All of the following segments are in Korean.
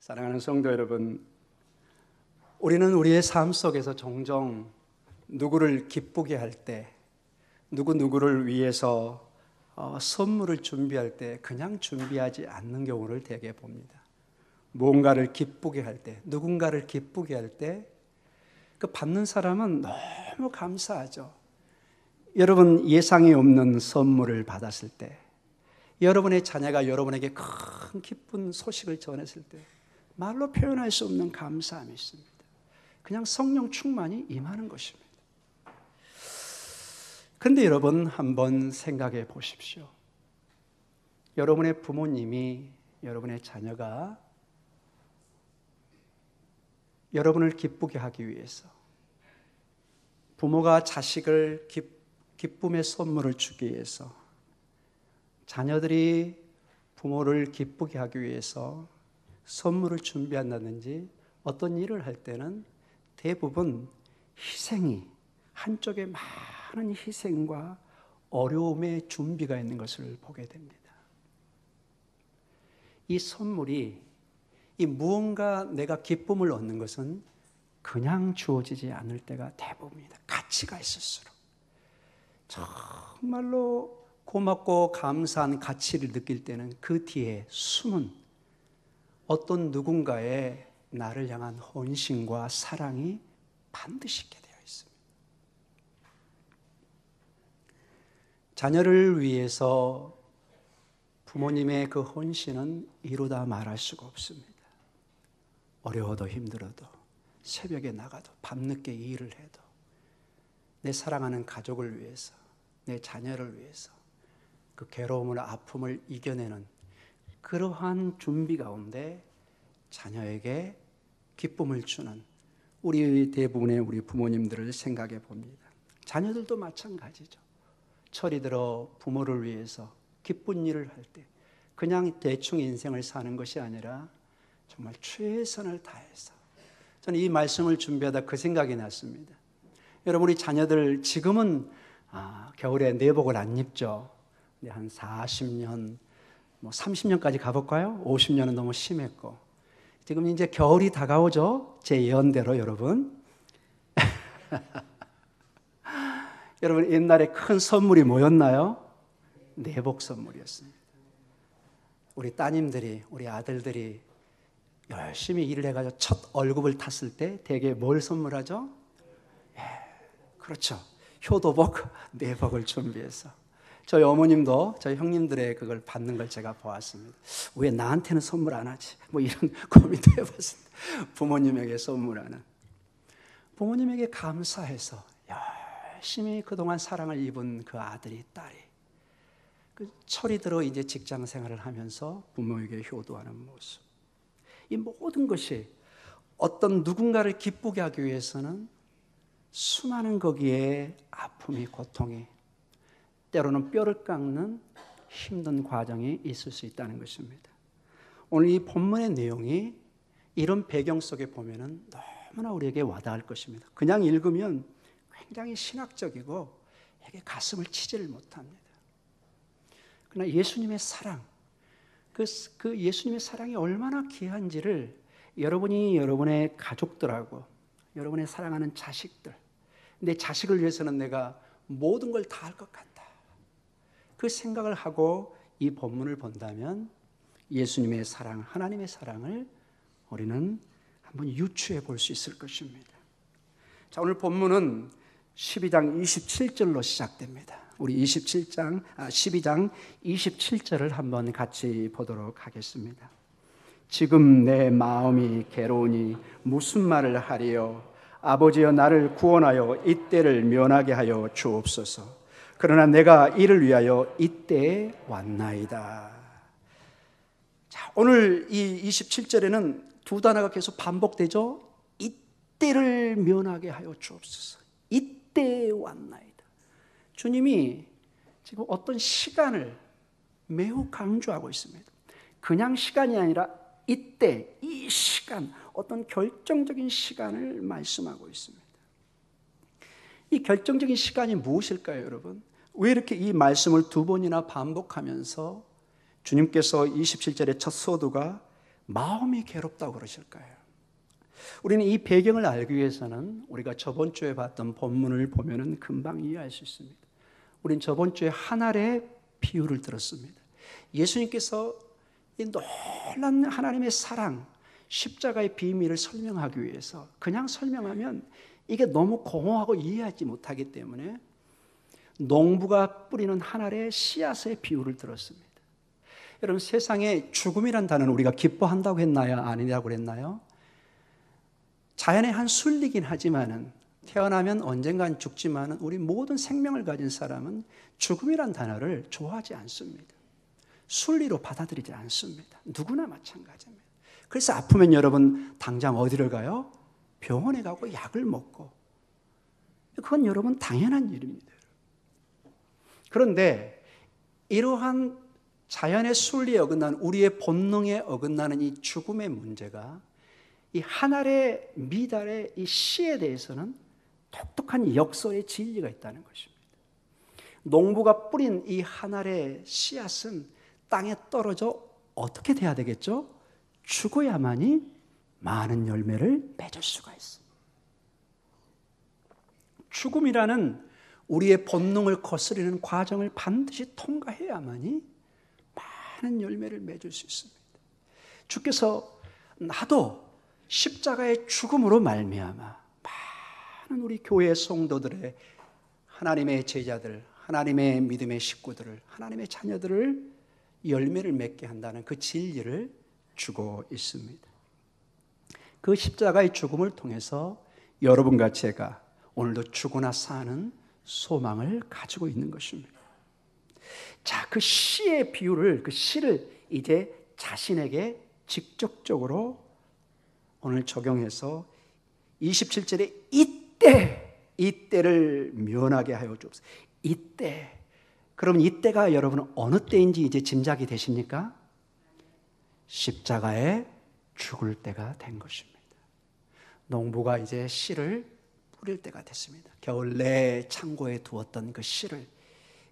사랑하는 성도 여러분, 우리는 우리의 삶 속에서 종종 누구를 기쁘게 할 때, 누구를 위해서 선물을 준비할 때 그냥 준비하지 않는 경우를 대개 봅니다. 무언가를 기쁘게 할 때, 누군가를 기쁘게 할 때 그 받는 사람은 너무 감사하죠. 여러분, 예상이 없는 선물을 받았을 때, 여러분의 자녀가 여러분에게 큰 기쁜 소식을 전했을 때 말로 표현할 수 없는 감사함이 있습니다. 그냥 성령 충만이 임하는 것입니다. 그런데 여러분, 한번 생각해 보십시오. 여러분의 부모님이, 여러분의 자녀가 여러분을 기쁘게 하기 위해서, 부모가 자식을 기쁨의 선물을 주기 위해서, 자녀들이 부모를 기쁘게 하기 위해서 선물을 준비한다든지 어떤 일을 할 때는 대부분 희생이, 한쪽에 많은 희생과 어려움의 준비가 있는 것을 보게 됩니다. 이 선물이, 이 무언가 내가 기쁨을 얻는 것은 그냥 주어지지 않을 때가 대부분입니다. 가치가 있을수록 정말로 고맙고 감사한 가치를 느낄 때는 그 뒤에 숨은 어떤 누군가의 나를 향한 헌신과 사랑이 반드시 있게 되어 있습니다. 자녀를 위해서 부모님의 그 헌신은 이루다 말할 수가 없습니다. 어려워도 힘들어도, 새벽에 나가도, 밤늦게 일을 해도, 내 사랑하는 가족을 위해서, 내 자녀를 위해서 그 괴로움을, 아픔을 이겨내는 그러한 준비 가운데 자녀에게 기쁨을 주는 우리 대부분의 우리 부모님들을 생각해 봅니다. 자녀들도 마찬가지죠. 철이 들어 부모를 위해서 기쁜 일을 할 때 그냥 대충 인생을 사는 것이 아니라 정말 최선을 다해서, 저는 이 말씀을 준비하다 그 생각이 났습니다. 여러분, 우리 자녀들 지금은 겨울에 내복을 안 입죠. 한 40년, 30년까지 가볼까요? 50년은 너무 심했고, 지금 이제 겨울이 다가오죠. 제 예언대로 여러분. 여러분, 옛날에 큰 선물이 뭐였나요? 내복 선물이었습니다. 우리 따님들이, 우리 아들들이 열심히 일을 해가지고 첫 월급을 탔을 때 대개 뭘 선물하죠? 그렇죠. 효도복, 내복을 준비해서. 저희 어머님도 저희 형님들의 그걸 받는 걸 제가 보았습니다. 왜 나한테는 선물 안 하지? 이런 고민도 해봤습니다. 부모님에게 선물하는. 부모님에게 감사해서 열심히 그동안 사랑을 입은 그 아들이, 딸이 그 철이 들어 이제 직장 생활을 하면서 부모에게 효도하는 모습. 이 모든 것이 어떤 누군가를 기쁘게 하기 위해서는 수많은 거기에 아픔이, 고통이, 때로는 뼈를 깎는 힘든 과정이 있을 수 있다는 것입니다. 오늘 이 본문의 내용이 이런 배경 속에 보면은 너무나 우리에게 와닿을 것입니다. 그냥 읽으면 굉장히 신학적이고 이게 가슴을 치지를 못합니다. 그러나 예수님의 사랑, 그 예수님의 사랑이 얼마나 귀한지를 여러분이 여러분의 가족들하고, 여러분의 사랑하는 자식들, 내 자식을 위해서는 내가 모든 걸 다 할 것 같다, 그 생각을 하고 이 본문을 본다면 예수님의 사랑, 하나님의 사랑을 우리는 한번 유추해 볼 수 있을 것입니다. 자, 오늘 본문은 12장 27절로 시작됩니다. 우리 12장 27절을 한번 같이 보도록 하겠습니다. 지금 내 마음이 괴로우니 무슨 말을 하리요? 아버지여, 나를 구원하여 이때를 면하게 하여 주옵소서. 그러나 내가 이를 위하여 이때에 왔나이다. 자, 오늘 이 27절에는 두 단어가 계속 반복되죠. 이때를 면하게 하여 주옵소서. 이때에 왔나이다. 주님이 지금 어떤 시간을 매우 강조하고 있습니다. 그냥 시간이 아니라 이때, 이 시간, 어떤 결정적인 시간을 말씀하고 있습니다. 이 결정적인 시간이 무엇일까요, 여러분? 왜 이렇게 이 말씀을 두 번이나 반복하면서 주님께서 27절의 첫 소두가 마음이 괴롭다고 그러실까요? 우리는 이 배경을 알기 위해서는 우리가 저번 주에 봤던 본문을 보면은 금방 이해할 수 있습니다. 우린 저번 주에 하늘의 비유를 들었습니다. 예수님께서 이 놀란 하나님의 사랑, 십자가의 비밀을 설명하기 위해서 그냥 설명하면 이게 너무 공허하고 이해하지 못하기 때문에 농부가 뿌리는 하늘의 씨앗의 비유를 들었습니다. 여러분, 세상에 죽음이란 단어는 우리가 기뻐한다고 했나요? 아니라고 그랬나요? 자연의 한 순리긴 하지만은 태어나면 언젠간 죽지만은 우리 모든 생명을 가진 사람은 죽음이란 단어를 좋아하지 않습니다. 순리로 받아들이지 않습니다. 누구나 마찬가지입니다. 그래서 아프면 여러분 당장 어디를 가요? 병원에 가고 약을 먹고. 그건 여러분 당연한 일입니다. 그런데 이러한 자연의 순리에 어긋나는, 우리의 본능에 어긋나는 이 죽음의 문제가 이 하늘의 미달의 이 씨에 대해서는 독특한 역설의 진리가 있다는 것입니다. 농부가 뿌린 이 하늘의 씨앗은 땅에 떨어져 어떻게 돼야 되겠죠? 죽어야만이 많은 열매를 맺을 수가 있습니다. 죽음이라는 우리의 본능을 거스르는 과정을 반드시 통과해야만이 많은 열매를 맺을 수 있습니다. 주께서 나도 십자가의 죽음으로 말미암아 많은 우리 교회 성도들의, 하나님의 제자들, 하나님의 믿음의 식구들을, 하나님의 자녀들을 열매를 맺게 한다는 그 진리를 주고 있습니다. 그 십자가의 죽음을 통해서 여러분과 제가 오늘도 죽으나 사는 소망을 가지고 있는 것입니다. 자, 그 씨의 비유를, 그 씨를 이제 자신에게 직접적으로 오늘 적용해서 27절에 이때를 면하게 하여 주옵소서. 이때. 그럼 이때가 여러분은 어느 때인지 이제 짐작이 되십니까? 십자가에 죽을 때가 된 것입니다. 농부가 이제 씨를 뿌릴 때가 됐습니다. 겨울 내 창고에 두었던 그 씨를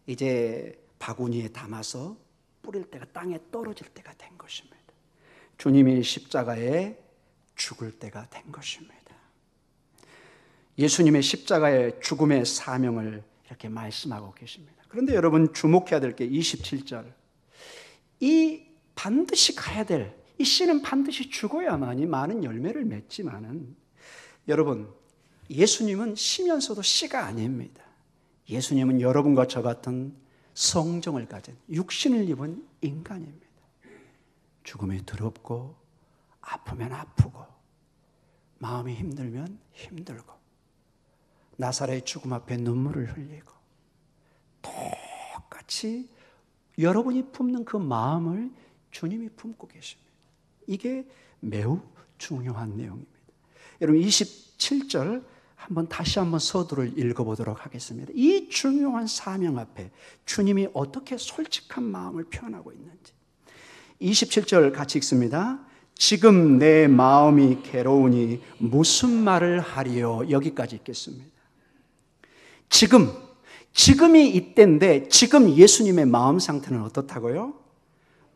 이제 바구니에 담아서 뿌릴 때가, 땅에 떨어질 때가 된 것입니다. 주님이 십자가에 죽을 때가 된 것입니다. 예수님의 십자가의 죽음의 사명을 이렇게 말씀하고 계십니다. 그런데 여러분 주목해야 될 게 27절. 이 반드시 가야 될, 이 씨는 반드시 죽어야만이 많은 열매를 맺지만은, 여러분 예수님은 씨면서도 씨가 아닙니다. 예수님은 여러분과 저 같은 성정을 가진, 육신을 입은 인간입니다. 죽음이 두렵고 아프면 아프고 마음이 힘들면 힘들고 나사렛의 죽음 앞에 눈물을 흘리고 똑같이 여러분이 품는 그 마음을 주님이 품고 계십니다. 이게 매우 중요한 내용입니다. 여러분 27절 다시 한번 서두를 읽어보도록 하겠습니다. 이 중요한 사명 앞에 주님이 어떻게 솔직한 마음을 표현하고 있는지. 27절 같이 읽습니다. 지금 내 마음이 괴로우니 무슨 말을 하리요. 여기까지 읽겠습니다. 지금이 이때인데 지금 예수님의 마음 상태는 어떻다고요?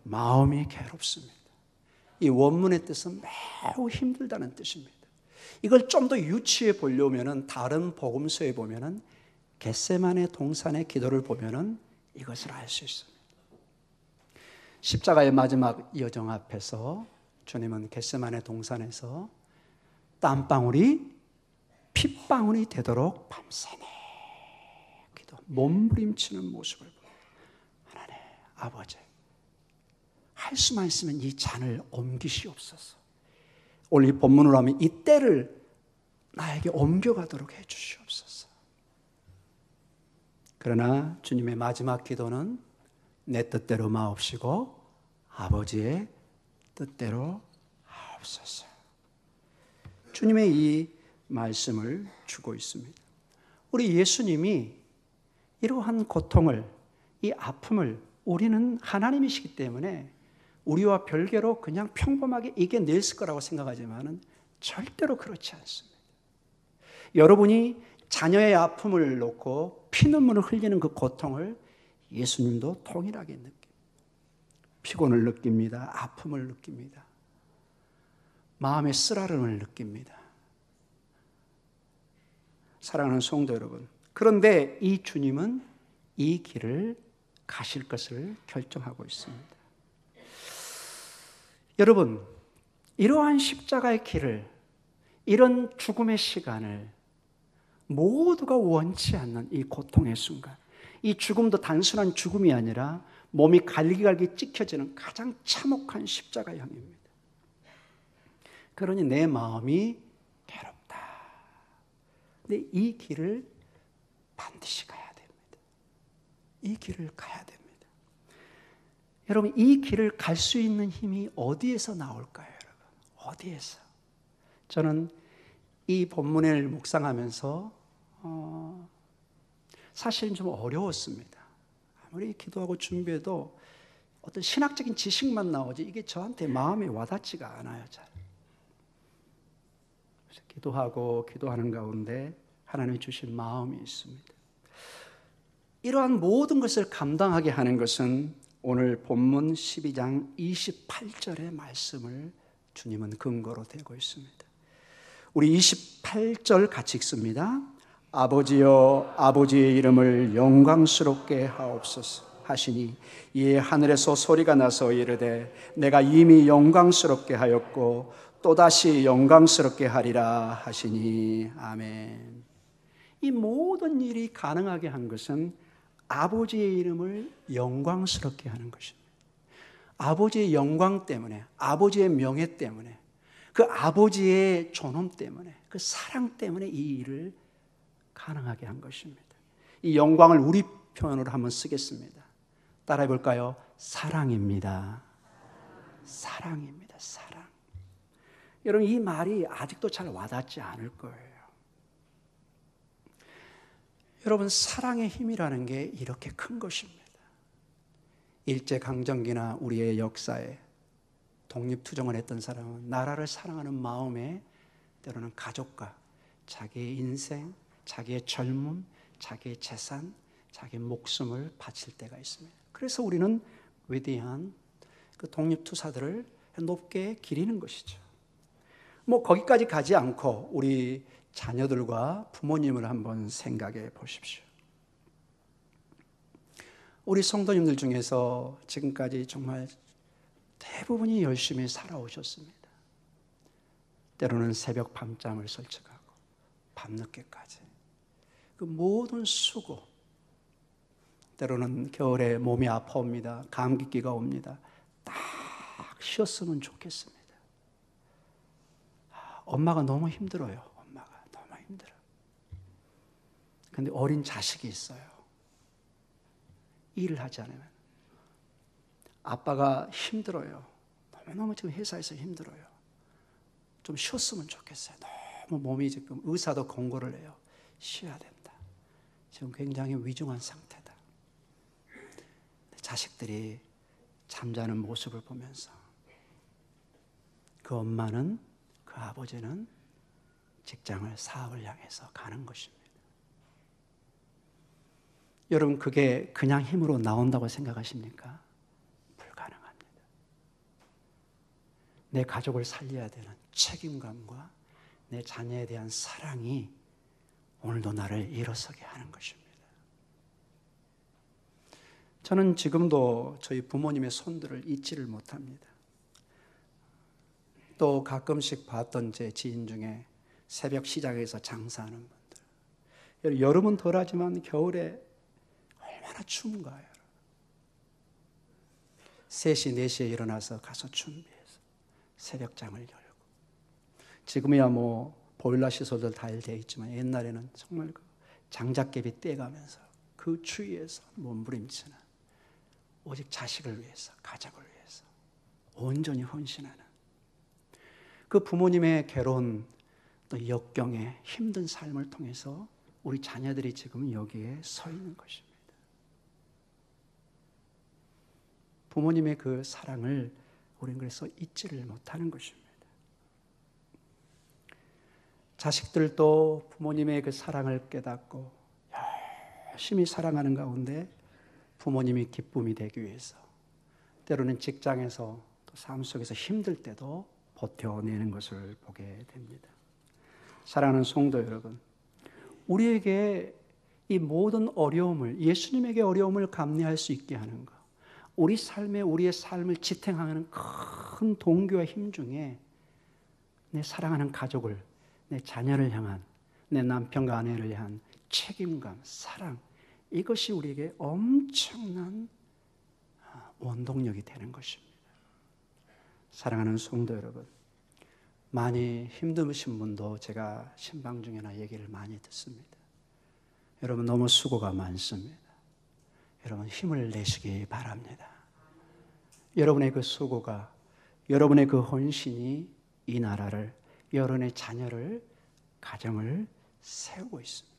마음이 괴롭습니다. 이 원문의 뜻은 매우 힘들다는 뜻입니다. 이걸 좀 더 유추해 보려면 다른 복음서에 보면 겟세마네 동산의 기도를 보면 이것을 알 수 있습니다. 십자가의 마지막 여정 앞에서 주님은 겟세마네 동산에서 땀방울이 핏방울이 되도록 밤새네 기도, 몸부림치는 모습을 보고, 하나님 아버지 할 수만 있으면 이 잔을 옮기시옵소서. 오늘 이 본문으로 하면 이 때를 나에게 옮겨가도록 해주시옵소서. 그러나 주님의 마지막 기도는 내 뜻대로 마옵시고 아버지의 뜻대로 하옵소서. 주님의 이 말씀을 주고 있습니다. 우리 예수님이 이러한 고통을, 이 아픔을, 우리는 하나님이시기 때문에 우리와 별개로 그냥 평범하게 이겨냈을 거라고 생각하지만 절대로 그렇지 않습니다. 여러분이 자녀의 아픔을 놓고 피눈물을 흘리는 그 고통을 예수님도 동일하게 느낍니다. 피곤을 느낍니다. 아픔을 느낍니다. 마음의 쓰라름을 느낍니다. 사랑하는 성도 여러분, 그런데 이 주님은 이 길을 가실 것을 결정하고 있습니다. 여러분, 이러한 십자가의 길을, 이런 죽음의 시간을 모두가 원치 않는 이 고통의 순간, 이 죽음도 단순한 죽음이 아니라 몸이 갈기갈기 찍혀지는 가장 참혹한 십자가형입니다. 그러니 내 마음이 괴롭다. 근데 이 길을 반드시 가야 됩니다. 이 길을 가야 됩니다. 여러분, 이 길을 갈 수 있는 힘이 어디에서 나올까요, 여러분? 어디에서? 저는 이 본문을 묵상하면서 사실은 좀 어려웠습니다. 아무리 기도하고 준비해도 어떤 신학적인 지식만 나오지 이게 저한테 마음에 와닿지가 않아요. 잘. 그래서 기도하는 가운데 하나님이 주신 마음이 있습니다. 이러한 모든 것을 감당하게 하는 것은 오늘 본문 12장 28절의 말씀을 주님은 근거로 대고 있습니다. 우리 28절 같이 읽습니다. 아버지여, 아버지의 이름을 영광스럽게 하옵소서 하시니 이에 하늘에서 소리가 나서 이르되 내가 이미 영광스럽게 하였고 또다시 영광스럽게 하리라 하시니. 아멘. 이 모든 일이 가능하게 한 것은 아버지의 이름을 영광스럽게 하는 것입니다. 아버지의 영광 때문에, 아버지의 명예 때문에, 그 아버지의 존엄 때문에, 그 사랑 때문에 이 일을 가능하게 한 것입니다. 이 영광을 우리 표현으로 한번 쓰겠습니다. 따라해 볼까요? 사랑입니다. 사랑입니다. 사랑. 여러분, 이 말이 아직도 잘 와닿지 않을 거예요. 여러분, 사랑의 힘이라는 게 이렇게 큰 것입니다. 일제강점기나 우리의 역사에 독립투정을 했던 사람은 나라를 사랑하는 마음에 때로는 가족과 자기의 인생, 자기의 젊음, 자기의 재산, 자기의 목숨을 바칠 때가 있습니다. 그래서 우리는 위대한 그 독립투사들을 높게 기리는 것이죠. 거기까지 가지 않고 우리 자녀들과 부모님을 한번 생각해 보십시오. 우리 성도님들 중에서 지금까지 정말 대부분이 열심히 살아오셨습니다. 때로는 새벽 밤잠을 설치하고 밤늦게까지 그 모든 수고, 때로는 겨울에 몸이 아파옵니다. 감기기가 옵니다. 딱 쉬었으면 좋겠습니다. 엄마가 너무 힘들어요. 엄마가 너무 힘들어. 근데 어린 자식이 있어요. 일을 하지 않으면. 아빠가 힘들어요. 너무너무 지금 회사에서 힘들어요. 좀 쉬었으면 좋겠어요. 너무 몸이 지금 의사도 권고를 해요. 쉬어야 된다. 지금 굉장히 위중한 상태다. 자식들이 잠자는 모습을 보면서 그 엄마는, 그 아버지는 직장을, 사업을 향해서 가는 것입니다. 여러분, 그게 그냥 힘으로 나온다고 생각하십니까? 불가능합니다. 내 가족을 살려야 되는 책임감과 내 자녀에 대한 사랑이 오늘도 나를 일어서게 하는 것입니다. 저는 지금도 저희 부모님의 손들을 잊지를 못합니다. 또 가끔씩 봤던 제 지인 중에 새벽 시장에서 장사하는 분들, 여름은 덜하지만 겨울에 얼마나 추운가요? 3시, 4시에 일어나서 가서 준비해서 새벽장을 열고, 지금이야 보일러 시설들 다 되어 있지만 옛날에는 정말 그 장작개비 떼가면서 그 추위에서 몸부림치는, 오직 자식을 위해서, 가족을 위해서 온전히 헌신하는 그 부모님의 괴로운 또 역경의 힘든 삶을 통해서 우리 자녀들이 지금 여기에 서 있는 것입니다. 부모님의 그 사랑을 우리는 그래서 잊지를 못하는 것입니다. 자식들도 부모님의 그 사랑을 깨닫고 열심히 사랑하는 가운데 부모님이 기쁨이 되기 위해서, 때로는 직장에서 또 삶 속에서 힘들 때도 버텨내는 것을 보게 됩니다. 사랑하는 성도 여러분, 우리에게 이 모든 어려움을, 예수님에게 어려움을 감내할 수 있게 하는 것, 우리의 삶을 지탱하는 큰 동기와 힘 중에 내 사랑하는 가족을, 내 자녀를 향한, 내 남편과 아내를 향한 책임감, 사랑, 이것이 우리에게 엄청난 원동력이 되는 것입니다. 사랑하는 성도 여러분, 많이 힘드신 분도 제가 신방 중에나 얘기를 많이 듣습니다. 여러분 너무 수고가 많습니다. 여러분 힘을 내시기 바랍니다. 여러분의 그 수고가, 여러분의 그 헌신이 이 나라를, 여러분의 자녀를, 가정을 세우고 있습니다.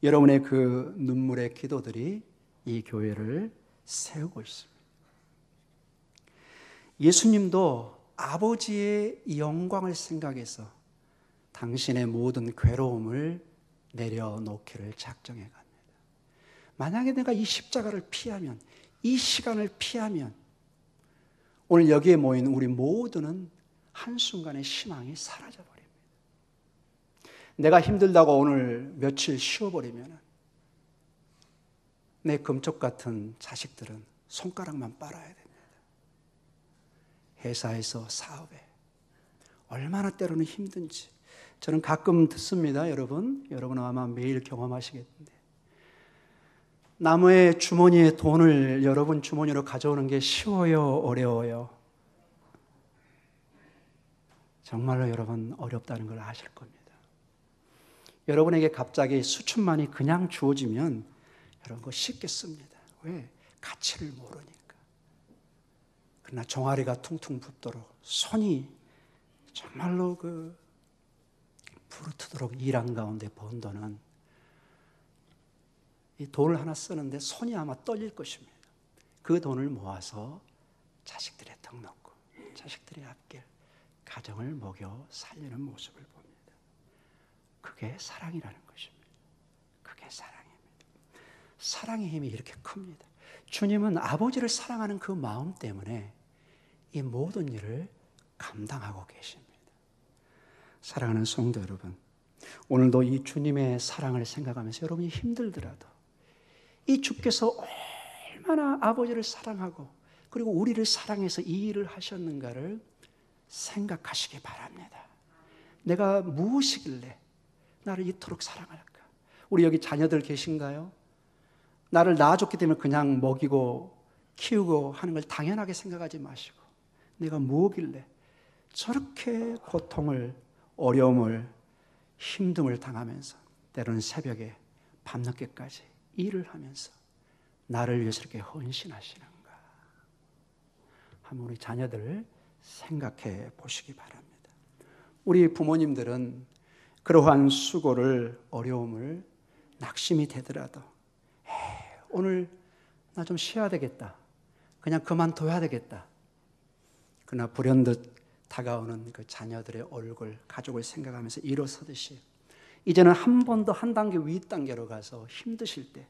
여러분의 그 눈물의 기도들이 이 교회를 세우고 있습니다. 예수님도 아버지의 영광을 생각해서 당신의 모든 괴로움을 내려놓기를 작정해 갑니다. 만약에 내가 이 십자가를 피하면, 이 시간을 피하면 오늘 여기에 모인 우리 모두는 한순간에 희망이 사라져 버립니다. 내가 힘들다고 오늘 며칠 쉬어버리면 내 금쪽 같은 자식들은 손가락만 빨아야 됩니다. 회사에서 사업에 얼마나 때로는 힘든지 저는 가끔 듣습니다. 여러분은 아마 매일 경험하시겠는데, 나무의 주머니에 돈을 여러분 주머니로 가져오는 게 쉬워요, 어려워요? 정말로 여러분 어렵다는 걸 아실 겁니다. 여러분에게 갑자기 수천만이 그냥 주어지면 여러분 그거 쉽게 씁니다. 왜? 가치를 모르니까. 그러나 종아리가 퉁퉁 붓도록 손이 정말로 부르트도록 일한 가운데 번 돈은, 이 돈을 하나 쓰는데 손이 아마 떨릴 것입니다. 그 돈을 모아서 자식들의 덕 놓고 자식들의 앞길, 가정을 먹여 살리는 모습을 봅니다. 그게 사랑이라는 것입니다. 그게 사랑입니다. 사랑의 힘이 이렇게 큽니다. 주님은 아버지를 사랑하는 그 마음 때문에 이 모든 일을 감당하고 계십니다. 사랑하는 성도 여러분, 오늘도 이 주님의 사랑을 생각하면서 여러분이 힘들더라도 이 주께서 얼마나 아버지를 사랑하고 그리고 우리를 사랑해서 이 일을 하셨는가를 생각하시기 바랍니다. 내가 무엇이길래 나를 이토록 사랑할까? 우리 여기 자녀들 계신가요? 나를 낳아줬기 때문에 그냥 먹이고 키우고 하는 걸 당연하게 생각하지 마시고, 내가 뭐길래 저렇게 고통을, 어려움을, 힘듦을 당하면서 때로는 새벽에 밤늦게까지 일을 하면서 나를 위해서 이렇게 헌신하시는가? 한번 우리 자녀들을 생각해 보시기 바랍니다. 우리 부모님들은 그러한 수고를, 어려움을 낙심이 되더라도 오늘 나 좀 쉬어야 되겠다, 그냥 그만둬야 되겠다, 그러나 불현듯 다가오는 그 자녀들의 얼굴, 가족을 생각하면서 일어서듯이 이제는 한 번 더 한 단계 위 단계로 가서 힘드실 때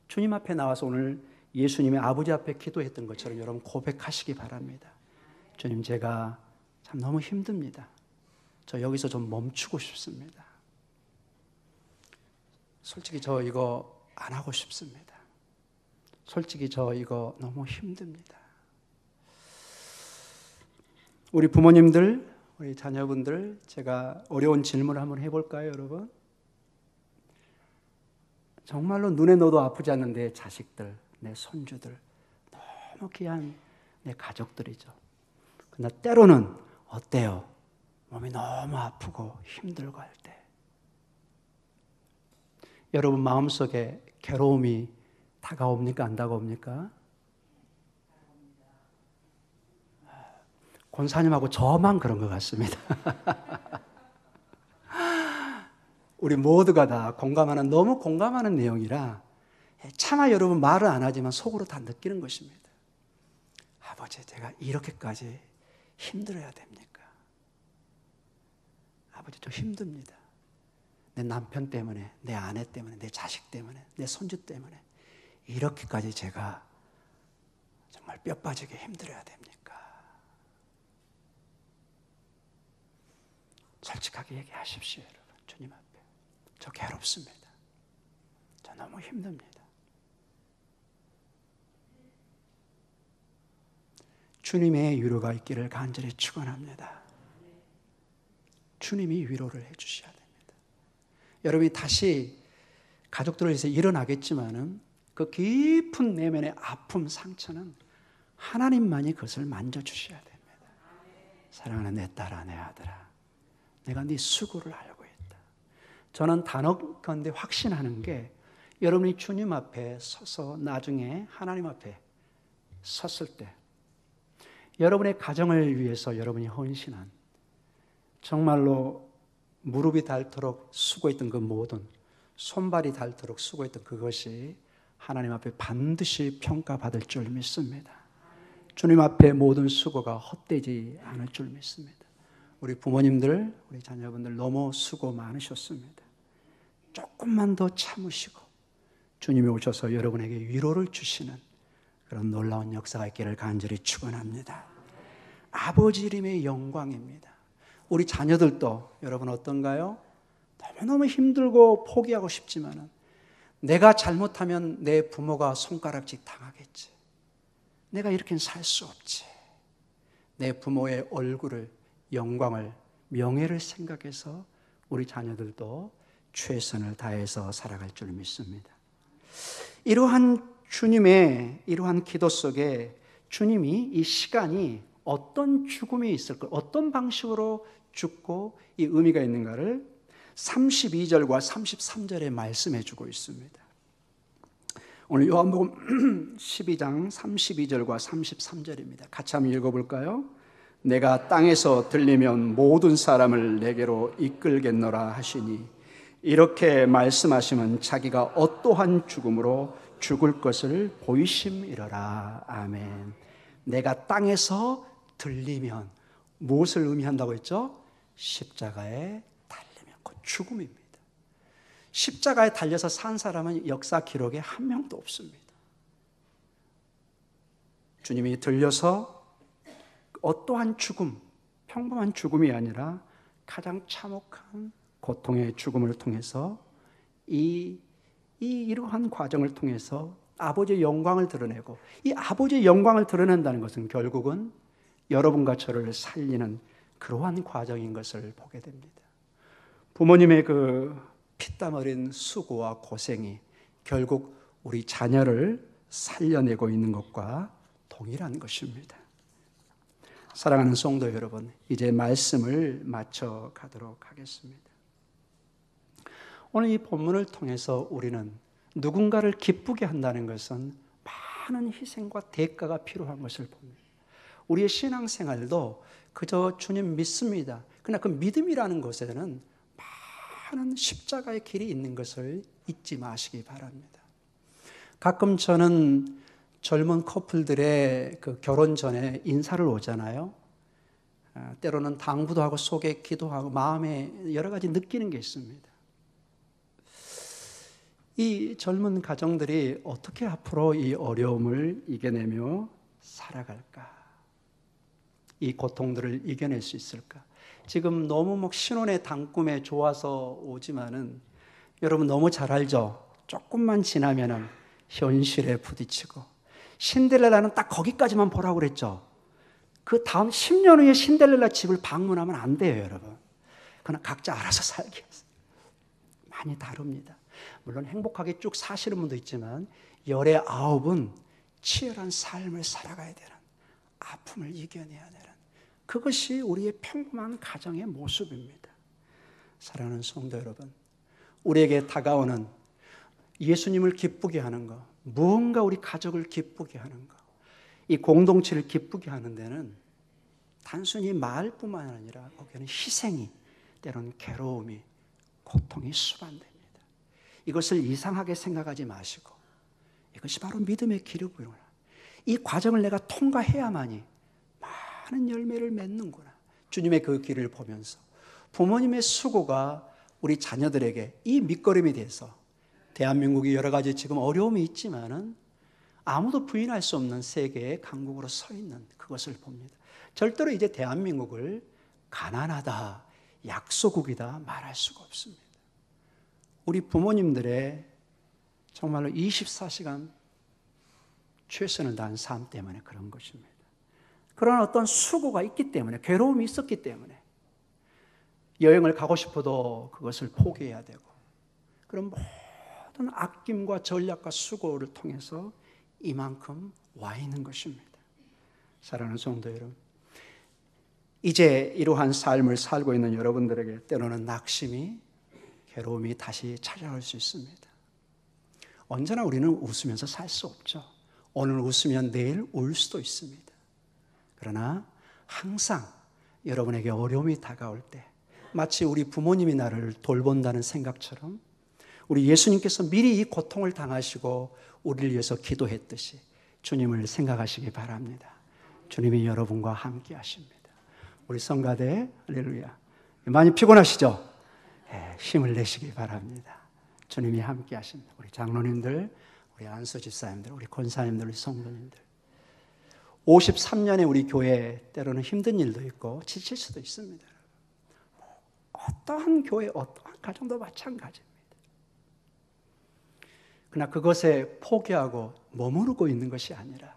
주님 앞에 나와서 오늘 예수님의 아버지 앞에 기도했던 것처럼 여러분 고백하시기 바랍니다. 주님, 제가 참 너무 힘듭니다. 저 여기서 좀 멈추고 싶습니다. 솔직히 저 이거 안 하고 싶습니다. 솔직히 저 이거 너무 힘듭니다. 우리 부모님들, 우리 자녀분들, 제가 어려운 질문을 한번 해볼까요, 여러분? 정말로 눈에 넣어도 아프지 않는 내 자식들, 내 손주들, 너무 귀한 내 가족들이죠. 그러나 때로는 어때요? 몸이 너무 아프고 힘들고 할 때 여러분 마음속에 괴로움이 다가옵니까? 안 다가옵니까? 권사님하고 저만 그런 것 같습니다. 우리 모두가 다 공감하는, 너무 공감하는 내용이라 차마 여러분 말은 안 하지만 속으로 다 느끼는 것입니다. 아버지, 제가 이렇게까지 힘들어야 됩니까? 아버지, 좀 힘듭니다. 내 남편 때문에, 내 아내 때문에, 내 자식 때문에, 내 손주 때문에 이렇게까지 제가 정말 뼈 빠지게 힘들어야 됩니까? 솔직하게 얘기하십시오, 여러분. 주님 앞에. 저 괴롭습니다. 저 너무 힘듭니다. 주님의 위로가 있기를 간절히 축원합니다. 주님이 위로를 해주셔야 됩니다. 여러분이 다시 가족들을 위해서 일어나겠지만은 그 깊은 내면의 아픔, 상처는 하나님만이 그것을 만져주셔야 됩니다. 사랑하는 내 딸아, 내 아들아, 내가 네 수고를 알고 있다. 저는 단언컨대 확신하는 게 여러분이 주님 앞에 서서 나중에 하나님 앞에 섰을 때 여러분의 가정을 위해서 여러분이 헌신한, 정말로 무릎이 닳도록 수고했던 그 모든, 손발이 닳도록 수고했던 그것이 하나님 앞에 반드시 평가받을 줄 믿습니다. 주님 앞에 모든 수고가 헛되지 않을 줄 믿습니다. 우리 부모님들, 우리 자녀분들 너무 수고 많으셨습니다. 조금만 더 참으시고 주님이 오셔서 여러분에게 위로를 주시는 그런 놀라운 역사가 있기를 간절히 축원합니다. 아버지 이름의 영광입니다. 우리 자녀들도 여러분 어떤가요? 너무너무 힘들고 포기하고 싶지만 내가 잘못하면 내 부모가 손가락질 당하겠지. 내가 이렇게는 살 수 없지. 내 부모의 얼굴을, 영광을, 명예를 생각해서 우리 자녀들도 최선을 다해서 살아갈 줄 믿습니다. 이러한 주님의 이러한 기도 속에 주님이 이 시간이 어떤 죽음이 있을까, 어떤 방식으로 죽고 이 의미가 있는가를 32절과 33절에 말씀해 주고 있습니다. 오늘 요한복음 12장 32절과 33절입니다. 같이 한번 읽어볼까요? 내가 땅에서 들리면 모든 사람을 내게로 이끌겠노라 하시니 이렇게 말씀하시면 자기가 어떠한 죽음으로 죽을 것을 보이심이러라. 아멘. 내가 땅에서 들리면 무엇을 의미한다고 했죠? 십자가에 달리면 그 죽음입니다. 십자가에 달려서 산 사람은 역사 기록에 한 명도 없습니다. 주님이 들려서 어떠한 죽음, 평범한 죽음이 아니라 가장 참혹한 고통의 죽음을 통해서 이러한 과정을 통해서 아버지의 영광을 드러내고, 이 아버지의 영광을 드러낸다는 것은 결국은 여러분과 저를 살리는 그러한 과정인 것을 보게 됩니다. 부모님의 그 피땀 흘린 수고와 고생이 결국 우리 자녀를 살려내고 있는 것과 동일한 것입니다. 사랑하는 성도 여러분, 이제 말씀을 마쳐 가도록 하겠습니다. 오늘 이 본문을 통해서 우리는 누군가를 기쁘게 한다는 것은 많은 희생과 대가가 필요한 것을 봅니다. 우리의 신앙생활도 그저 주님 믿습니다. 그러나 그 믿음이라는 것에는 많은 십자가의 길이 있는 것을 잊지 마시기 바랍니다. 가끔 저는 젊은 커플들의 그 결혼 전에 인사를 오잖아요. 때로는 당부도 하고 속에 기도하고 마음에 여러 가지 느끼는 게 있습니다. 이 젊은 가정들이 어떻게 앞으로 이 어려움을 이겨내며 살아갈까? 이 고통들을 이겨낼 수 있을까? 지금 너무 막 신혼의 단꿈에 좋아서 오지만은 여러분 너무 잘 알죠? 조금만 지나면은 현실에 부딪히고, 신데렐라는 딱 거기까지만 보라고 그랬죠. 그 다음 10년 후에 신데렐라 집을 방문하면 안 돼요, 여러분. 그러나 각자 알아서 살게 했어요. 많이 다릅니다. 물론 행복하게 쭉 사시는 분도 있지만 19은 치열한 삶을 살아가야 되는, 아픔을 이겨내야 되는, 그것이 우리의 평범한 가정의 모습입니다. 사랑하는 성도 여러분, 우리에게 다가오는 예수님을 기쁘게 하는 것, 무언가 우리 가족을 기쁘게 하는 것, 이 공동체를 기쁘게 하는 데는 단순히 말뿐만 아니라 거기에는 희생이, 때로는 괴로움이, 고통이 수반됩니다. 이것을 이상하게 생각하지 마시고 이것이 바로 믿음의 기록이구나. 이 과정을 내가 통과해야만이 많은 열매를 맺는구나. 주님의 그 길을 보면서 부모님의 수고가 우리 자녀들에게 이 밑거름이 돼서 대한민국이 여러 가지 지금 어려움이 있지만은 아무도 부인할 수 없는 세계의 강국으로 서 있는 그것을 봅니다. 절대로 이제 대한민국을 가난하다 약소국이다 말할 수가 없습니다. 우리 부모님들의 정말로 24시간 최선을 다한 삶 때문에 그런 것입니다. 그런 어떤 수고가 있기 때문에, 괴로움이 있었기 때문에 여행을 가고 싶어도 그것을 포기해야 되고, 그런 모든 아낌과 전략과 수고를 통해서 이만큼 와 있는 것입니다. 사랑하는 성도 여러분, 이제 이러한 삶을 살고 있는 여러분들에게 때로는 낙심이, 괴로움이 다시 찾아올 수 있습니다. 언제나 우리는 웃으면서 살 수 없죠. 오늘 웃으면 내일 울 수도 있습니다. 그러나 항상 여러분에게 어려움이 다가올 때, 마치 우리 부모님이 나를 돌본다는 생각처럼 우리 예수님께서 미리 이 고통을 당하시고 우리를 위해서 기도했듯이 주님을 생각하시기 바랍니다. 주님이 여러분과 함께 하십니다. 우리 성가대, 할렐루야. 많이 피곤하시죠? 힘을 내시기 바랍니다. 주님이 함께 하십니다. 우리 장로님들, 우리 안수 집사님들, 우리 권사님들, 우리 성도님들, 53년의 우리 교회 때로는 힘든 일도 있고 지칠 수도 있습니다. 어떠한 교회, 어떠한 가정도 마찬가지입니다. 그러나 그것에 포기하고 머무르고 있는 것이 아니라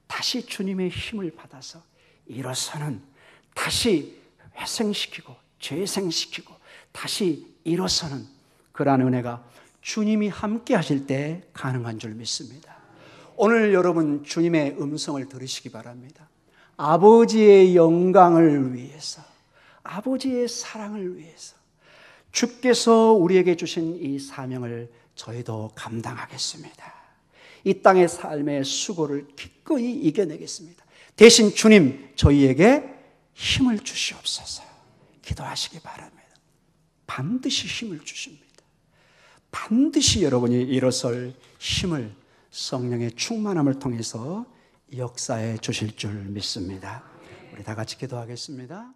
다시 주님의 힘을 받아서 일어서는, 다시 회생시키고 재생시키고 다시 일어서는 그러한 은혜가 주님이 함께 하실 때 가능한 줄 믿습니다. 오늘 여러분 주님의 음성을 들으시기 바랍니다. 아버지의 영광을 위해서, 아버지의 사랑을 위해서 주께서 우리에게 주신 이 사명을 저희도 감당하겠습니다. 이 땅의 삶의 수고를 기꺼이 이겨내겠습니다. 대신 주님 저희에게 힘을 주시옵소서. 기도하시기 바랍니다. 반드시 힘을 주십니다. 반드시 여러분이 일어설 힘을 성령의 충만함을 통해서 역사해 주실 줄 믿습니다. 우리 다 같이 기도하겠습니다.